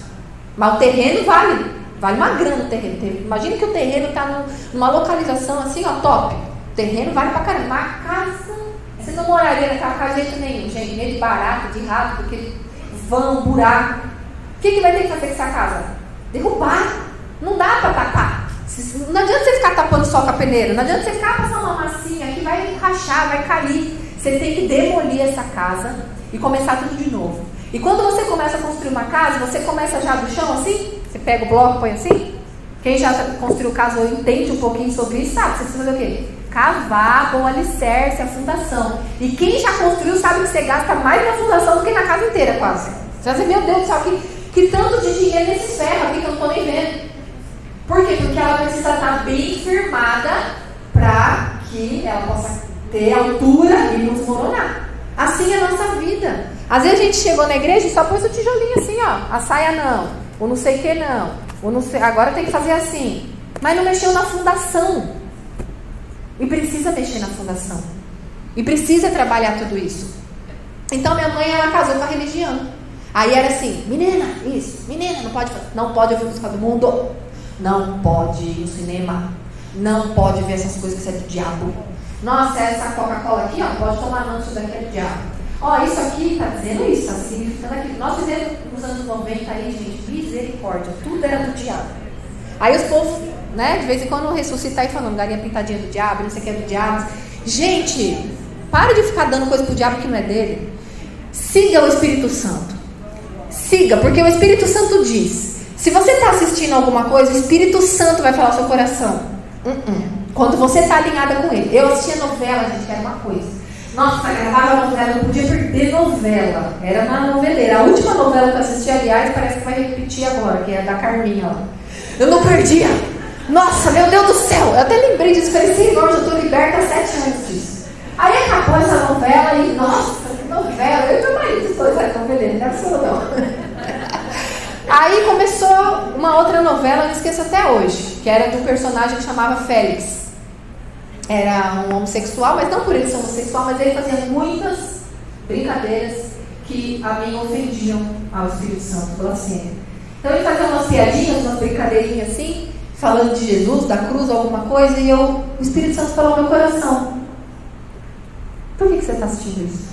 Speaker 1: mas o terreno vale uma grana o terreno. Imagina que o terreno está numa localização assim, ó, top. O terreno vale pra caramba. Uma casa, você não moraria naquela casa de jeito nenhum, gente, nem de barato, de rato, porque vão, buraco. O que vai ter que fazer com essa casa? Derrubar. Não dá para tapar. Não adianta você ficar tapando só com a peneira. Não adianta você ficar passando uma massinha que vai rachar, vai cair. Você tem que demolir essa casa e começar tudo de novo. E quando você começa a construir uma casa, você começa já do chão assim? Você pega o bloco e põe assim? Quem já construiu casa ou entende um pouquinho sobre isso, sabe? Você precisa fazer o quê? Cavar, pôr o alicerce, a fundação. E quem já construiu sabe que você gasta mais na fundação do que na casa inteira, quase. Você vai dizer: meu Deus do céu, que tanto de dinheiro nesses ferros aqui que eu não estou nem vendo. Por quê? Porque ela precisa estar bem firmada para que ela possa ter altura e não desmoronar. Assim é a nossa vida. Às vezes a gente chegou na igreja e só pôs o tijolinho assim, ó. A saia não, o não sei o que não, o não sei, agora tem que fazer assim. Mas não mexeu na fundação. E precisa mexer na fundação. E precisa trabalhar tudo isso. Então minha mãe, ela casou com a religião. Aí era assim: menina, isso, menina, não pode ouvir música do mundo. Não pode ir no cinema. Não pode ver essas coisas que isso é do diabo. Nossa, essa Coca-Cola aqui, ó, pode tomar não, isso daqui é do diabo. Ó, isso aqui está dizendo isso, está significando aquilo. Nós fizemos nos anos 90 aí, gente, misericórdia, tudo era do diabo. Aí os povos, né, de vez em quando ressuscitam aí falando galinha pintadinha do diabo, não sei o que é do diabo. Gente, para de ficar dando coisa pro diabo que não é dele. Siga o Espírito Santo. Siga, porque o Espírito Santo diz: se você está assistindo alguma coisa, o Espírito Santo vai falar ao seu coração. Quando você está alinhada com ele. Eu assistia novela, gente, que era uma coisa. Nossa, gravava novela, não podia perder novela. Era uma noveleira. A última novela que eu assisti, aliás, parece que vai repetir agora, que é a da Carminha lá. Eu não perdia. Nossa, meu Deus do céu. Eu até lembrei disso. Falei: Senhor, eu estou liberta há 7 anos disso. Aí acabou essa novela e, nossa, que novela. Eu e meu marido, os dois eram noveleiros, não era só não. Aí começou uma outra novela, eu não esqueço até hoje, que era de um personagem que chamava Félix. Era um homossexual, mas não por ele ser homossexual, mas ele fazia muitas brincadeiras que a mim ofendiam ao Espírito Santo, blasfêmia. Então ele fazia umas piadinhas, umas brincadeirinhas assim, falando de Jesus, da cruz, alguma coisa, e o Espírito Santo falou no meu coração: por que você está assistindo isso?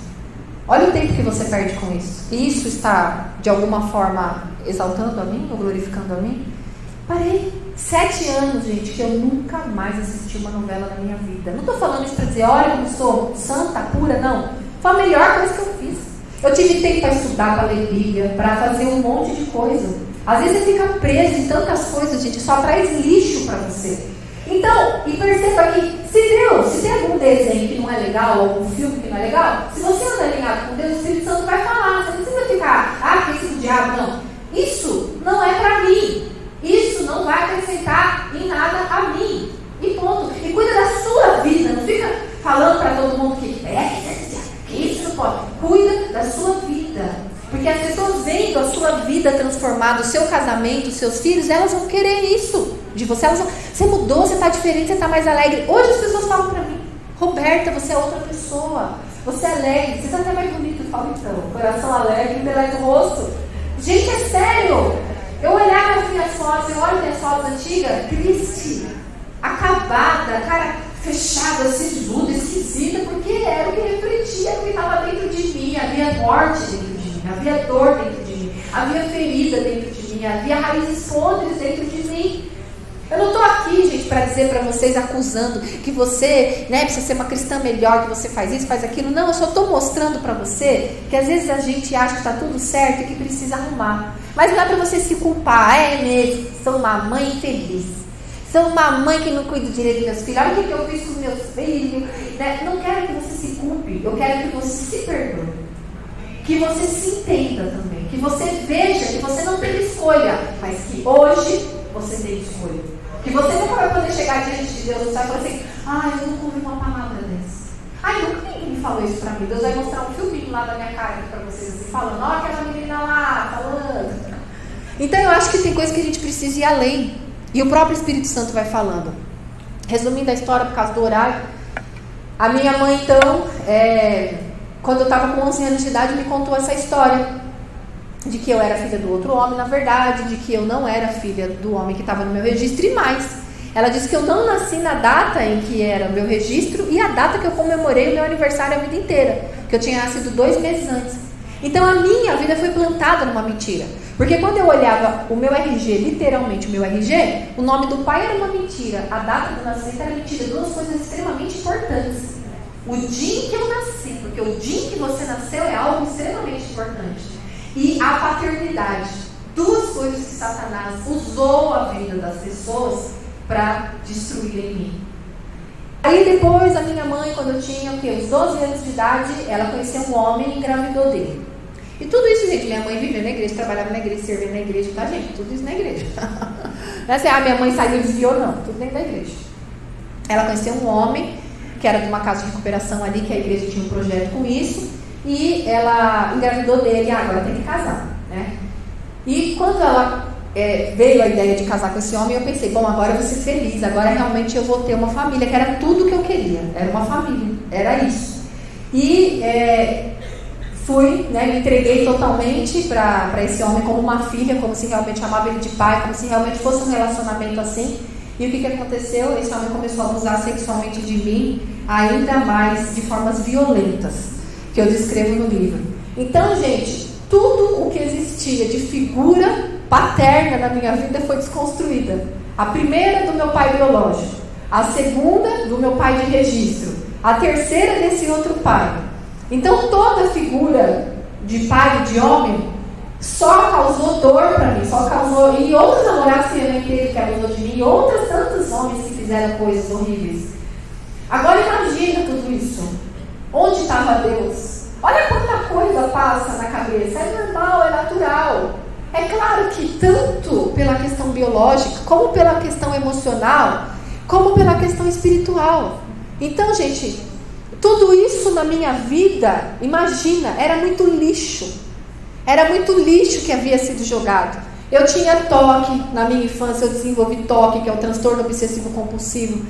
Speaker 1: Olha o tempo que você perde com isso. E isso está, de alguma forma, exaltando a mim ou glorificando a mim? Parei. 7 anos, gente, que eu nunca mais assisti uma novela na minha vida. Não estou falando isso para dizer: olha como sou santa, pura, não. Foi a melhor coisa que eu fiz. Eu tive tempo para estudar, para ler Bíblia, para fazer um monte de coisa. Às vezes você fica preso em tantas coisas, gente, só traz lixo para você. Então, e perceba que se tem algum desenho que não é legal, algum filme que não é legal, se você anda alinhado com Deus, o Espírito Santo vai falar. Você não precisa ficar, que esse do diabo, não. Isso não é para mim. Isso não vai acrescentar em nada a mim. E ponto. E cuida da sua vida. Não fica falando para todo mundo que isso não pode. Cuida da sua vida. Porque as pessoas vendo a sua vida transformada, o seu casamento, os seus filhos, elas vão querer isso de você. Você mudou, você está diferente, você está mais alegre. Hoje as pessoas falam para mim: Roberta, você é outra pessoa. Você é alegre, você está até mais bonito. Eu falo, então, coração alegre, embeleza o rosto. Gente, é sério. Eu olhava as minhas fotos, eu olho minhas fotos antigas, triste, acabada, cara fechada, sisuda, esquisita, porque era o que refletia o que estava dentro de mim. Havia morte dentro de mim, havia dor dentro de mim, havia ferida dentro de mim, havia raízes podres dentro de mim. Eu não estou aqui, gente, para dizer para vocês, acusando que você, precisa ser uma cristã melhor, que você faz isso, faz aquilo. Não, eu só estou mostrando para você que às vezes a gente acha que está tudo certo e que precisa arrumar. Mas não é para você se culpar. É mesmo, sou uma mãe infeliz. Sou uma mãe que não cuida direito dos meus filhos. Olha o que eu fiz com os meus filhos. Não quero que você se culpe, eu quero que você se perdoe. Que você se entenda também. Que você veja que você não teve escolha, mas que hoje você tem escolha. Que você nunca vai poder chegar diante de Deus e falar assim: eu nunca ouvi uma palavra dessa. Nunca ninguém me falou isso pra mim. Deus vai mostrar um filminho lá da minha cara aqui pra vocês, assim, falando: aquela menina lá, falando. Então eu acho que tem coisa que a gente precisa ir além. E o próprio Espírito Santo vai falando. Resumindo a história por causa do horário, a minha mãe, então, quando eu estava com 11 anos de idade, me contou essa história de que eu era filha do outro homem, na verdade, de que eu não era filha do homem que estava no meu registro, e mais, ela disse que eu não nasci na data em que era o meu registro e a data que eu comemorei o meu aniversário a vida inteira, que eu tinha nascido 2 meses antes. Então a minha vida foi plantada numa mentira, porque quando eu olhava o meu RG, literalmente o meu RG, o nome do pai era uma mentira, a data do nascimento era mentira, 2 coisas extremamente importantes. O dia em que eu nasci, porque o dia em que você nasceu é algo extremamente importante. E a paternidade, 2 coisas que Satanás usou a vida das pessoas para destruir em mim. Aí depois a minha mãe, quando eu tinha uns 12 anos de idade, ela conheceu um homem e engravidou dele. E tudo isso, gente, minha mãe viveu na igreja, trabalhava na igreja, servia na igreja, tá, gente? Tudo isso na igreja. Não é assim, minha mãe saiu e desviou, não, tudo dentro da igreja. Ela conheceu um homem que era de uma casa de recuperação ali, que a igreja tinha um projeto com isso. E ela engravidou dele, agora tem que casar, né? E quando ela veio a ideia de casar com esse homem, eu pensei, bom, agora eu vou ser feliz, agora realmente eu vou ter uma família, que era tudo que eu queria, era uma família, era isso. E fui, me entreguei totalmente para esse homem como uma filha, como se realmente amava ele de pai, como se realmente fosse um relacionamento assim. E o que aconteceu? Esse homem começou a abusar sexualmente de mim, ainda mais de formas violentas, que eu descrevo no livro. Então, gente, tudo o que existia de figura paterna na minha vida foi desconstruída. A primeira do meu pai biológico, a segunda do meu pai de registro, a terceira desse outro pai. Então, toda figura de pai e de homem só causou dor para mim, só causou, e outros namorados que eu nem teve, que abusou de mim, e outros tantos homens que fizeram coisas horríveis. Agora imagina tudo isso. Onde estava Deus? Olha quanta coisa passa na cabeça. É normal, é natural. É claro que tanto pela questão biológica, como pela questão emocional, como pela questão espiritual. Então, gente, tudo isso na minha vida, imagina, era muito lixo. Era muito lixo que havia sido jogado. Eu tinha toque na minha infância, eu desenvolvi toque, que é o transtorno obsessivo compulsivo.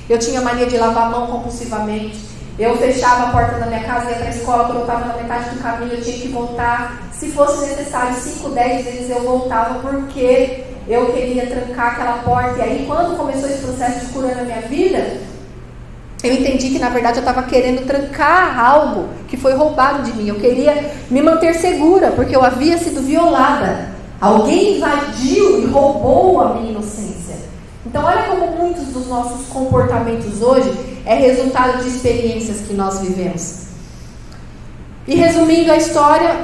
Speaker 1: Eu tinha mania de lavar a mão compulsivamente. Eu fechava a porta da minha casa e ia para a escola. Quando eu estava na metade do caminho, eu tinha que voltar. Se fosse necessário, 5, 10 vezes eu voltava, porque eu queria trancar aquela porta. E aí, quando começou esse processo de cura na minha vida, eu entendi que, na verdade, eu estava querendo trancar algo que foi roubado de mim. Eu queria me manter segura, porque eu havia sido violada. Alguém invadiu e roubou a minha inocência. Então, olha como muitos dos nossos comportamentos hoje é resultado de experiências que nós vivemos. E resumindo a história,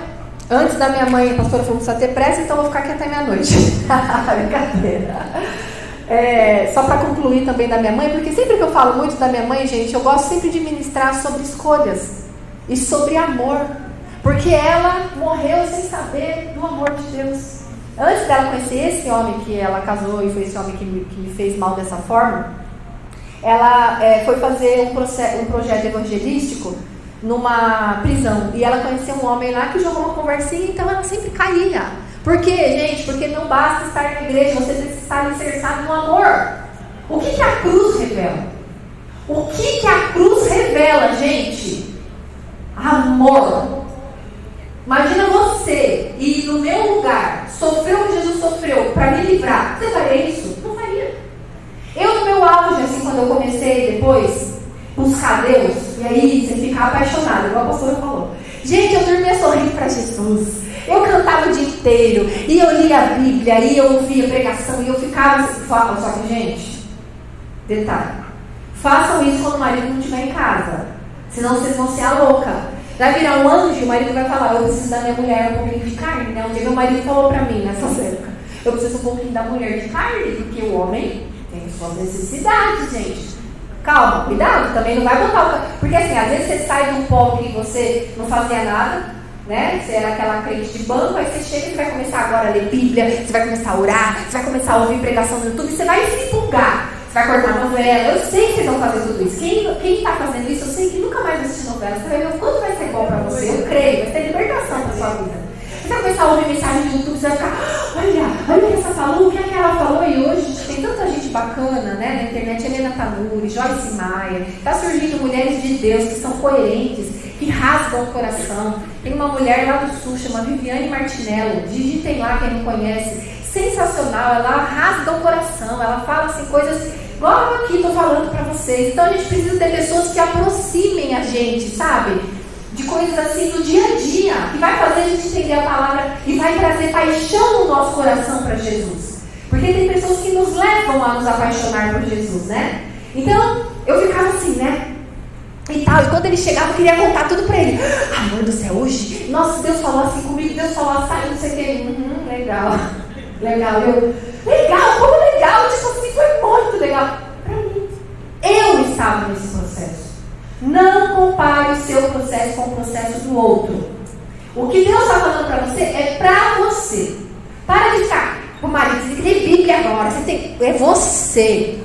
Speaker 1: Antes da minha mãe, a pastora falou que precisa ter pressa, então eu vou ficar aqui até meia-noite. Brincadeira. Só para concluir também da minha mãe, porque sempre que eu falo muito da minha mãe, gente, eu gosto sempre de ministrar sobre escolhas e sobre amor, porque ela morreu sem saber do amor de Deus. Antes dela conhecer esse homem que ela casou e foi esse homem que me fez mal dessa forma, ela foi fazer um projeto evangelístico numa prisão, e ela conheceu um homem lá que jogou uma conversinha, então ela sempre caía. Por quê, gente? Porque não basta estar na igreja, você precisa estar alicerçado no amor. O que a cruz revela? O que a cruz revela, gente? Amor. Imagina você ir no meu lugar, sofrer o que Jesus sofreu para me livrar. Você faria isso? Não faria. Eu no meu auge, assim, quando eu comecei depois buscar Deus, e aí você fica apaixonado, igual a pastora falou. Gente, eu dormia sorrindo para Jesus. Eu cantava o dia inteiro, e eu lia a Bíblia, e eu ouvia pregação, e eu ficava assim. Só que, gente, detalhe, façam isso quando o marido não estiver em casa, senão vocês vão ser a louca. Vai virar um anjo e o marido vai falar: eu preciso da minha mulher um pouquinho de carne, né? Um dia meu marido falou pra mim nessa época: eu preciso um pouquinho da mulher de carne, porque o homem tem suas necessidades, gente. Calma, cuidado, também não vai botar porque assim, às vezes você sai de um polo que você não fazia nada, né? Você era aquela crente de banco, aí você chega e vai começar agora a ler Bíblia, você vai começar a orar, você vai começar a ouvir pregação no YouTube, você vai se empolgar, você vai cortar novela. Eu sei que vocês vão fazer tudo isso. Quem está fazendo isso, eu sei que nunca mais vai assistir novela. Você vai ver o quanto vai ser bom para você. Eu creio, vai ter libertação na sua vida. Você vai começar a ouvir mensagem no YouTube, você vai ficar: olha o que essa falou, o que aquela falou. E hoje tem tanta gente bacana, né, na internet. Helena Tanuri, Joyce Maia. Está surgindo mulheres de Deus que são coerentes, que rasgam o coração. Tem uma mulher lá do Sul, chama Viviane Martinello. Digitem lá quem não conhece. Sensacional, ela rasga o coração. Ela fala assim coisas igual eu aqui estou falando para vocês. Então a gente precisa ter pessoas que aproximem a gente, sabe? De coisas assim do dia a dia, que vai fazer a gente entender a palavra e vai trazer paixão no nosso coração para Jesus. Porque tem pessoas que nos levam a nos apaixonar por Jesus, né? Então, eu ficava assim, né? E tal, e quando ele chegava, eu queria contar tudo pra ele. Amor do céu, hoje, nossa, Deus falou assim comigo, Deus falou assim, não sei o que. Legal, legal, legal, como legal, tipo assim, foi muito legal. Pra mim, eu estava nesse processo. Não compare o seu processo com o processo do outro. O que Deus está falando para você é para você. Para de ficar com o marido, você tem Bíblia agora. É você.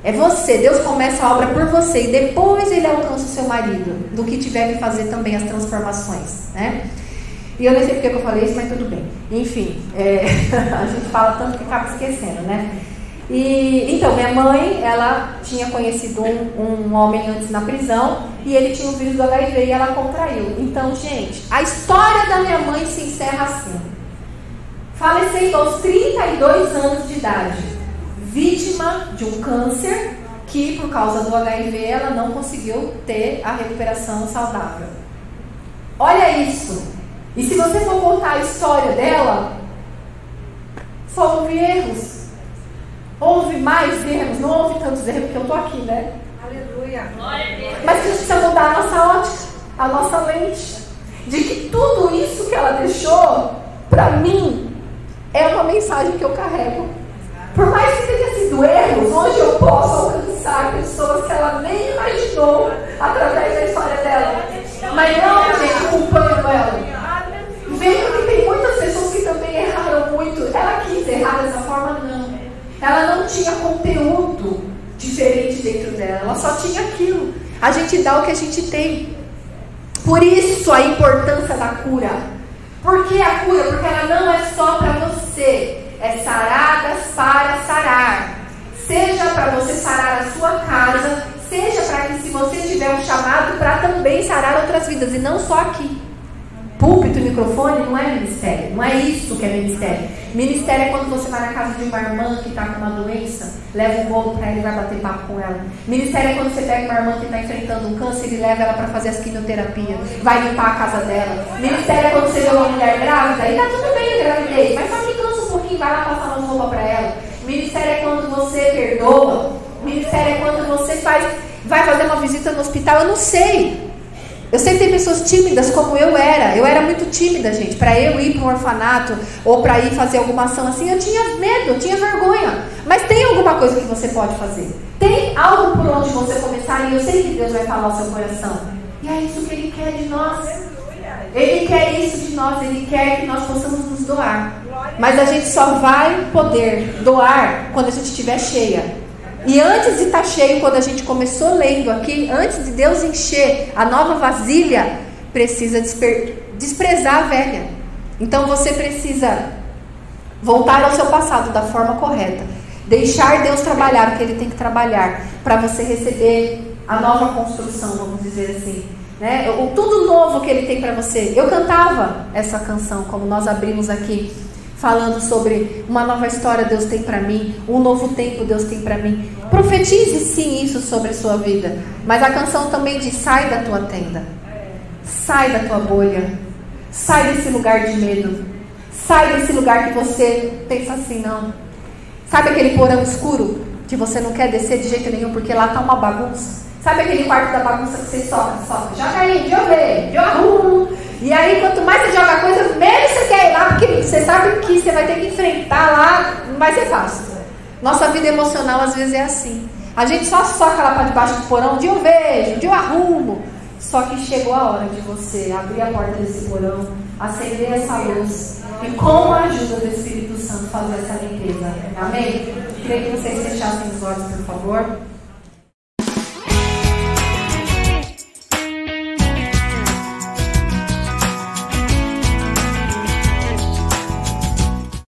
Speaker 1: É você. Deus começa a obra por você e depois Ele alcança o seu marido, do que tiver que fazer também as transformações, né? E eu nem sei porque que eu falei isso, mas tudo bem. Enfim, a gente fala tanto que acaba esquecendo, né? E então, minha mãe, ela tinha conhecido um homem antes na prisão, e ele tinha o vírus do HIV e ela contraiu. Então, gente, a história da minha mãe se encerra assim: falecendo aos 32 anos de idade, vítima de um câncer que, por causa do HIV, ela não conseguiu ter a recuperação saudável. Olha isso. E se você for contar a história dela, só houve erros. Houve mais erros, não houve tantos erros, porque eu estou aqui, né?
Speaker 2: Aleluia.
Speaker 1: Mas a gente precisa mudar a nossa ótica, a nossa lente, de que tudo isso que ela deixou, para mim, é uma mensagem que eu carrego. Por mais que tenha sido erros, hoje eu posso alcançar pessoas que ela nem imaginou através da história dela. Mas não, gente, culpando ela. Vendo que tem muitas pessoas que também erraram muito. Ela quis errar dessa forma, não. Ela não tinha conteúdo diferente dentro dela. Ela só tinha aquilo. A gente dá o que a gente tem. Por isso a importância da cura. Por que a cura? Porque ela não é só para você. É saradas para sarar. Seja para você sarar a sua casa, seja para que, se você tiver um chamado, para também sarar outras vidas. E não só aqui. Púlpito e microfone não é ministério. Não é isso que é ministério. Ministério é quando você vai na casa de uma irmã que está com uma doença, leva um bolo para ela e vai bater papo com ela. Ministério é quando você pega uma irmã que está enfrentando um câncer e leva ela para fazer as quimioterapias, vai limpar a casa dela. Ministério é quando você vê uma mulher grávida e está tudo bem a gravidez, mas só que cansa um pouquinho, vai lá passar uma roupa para ela. Ministério é quando você perdoa. Ministério é quando você vai fazer uma visita no hospital. Eu não sei Eu sei que tem pessoas tímidas como eu era. Eu era muito tímida, gente. Para eu ir para um orfanato ou para ir fazer alguma ação assim, eu tinha medo, eu tinha vergonha. Mas tem alguma coisa que você pode fazer. Tem algo por onde você começar e eu sei que Deus vai falar ao seu coração. E é isso que Ele quer de nós. Ele quer isso de nós. Ele quer que nós possamos nos doar. Mas a gente só vai poder doar quando a gente estiver cheia. E antes de estar cheio, quando a gente começou lendo aqui, antes de Deus encher a nova vasilha, precisa desprezar a velha. Então você precisa voltar ao seu passado da forma correta. Deixar Deus trabalhar o que Ele tem que trabalhar, para você receber a nova construção, vamos dizer assim, né? O tudo novo que Ele tem para você. Eu cantava essa canção, como nós abrimos aqui, falando sobre uma nova história Deus tem para mim, um novo tempo Deus tem para mim. Profetize sim isso sobre a sua vida. Mas a canção também diz: sai da tua tenda, sai da tua bolha, sai desse lugar de medo, sai desse lugar que você pensa assim, não. Sabe aquele porão escuro que você não quer descer de jeito nenhum porque lá tá uma bagunça? Sabe aquele quarto da bagunça que você soca, joga aí, deixa eu ver, eu arrumo. E aí, quanto mais você joga coisa, menos você quer ir lá, porque você sabe que você vai ter que enfrentar lá, não vai ser fácil. Nossa vida emocional às vezes é assim. A gente só soca lá para debaixo do porão, de eu vejo, de eu arrumo. Só que chegou a hora de você abrir a porta desse porão, acender essa luz e, com a ajuda do Espírito Santo, fazer essa limpeza. Amém? Queria que vocês fechassem os olhos, por favor.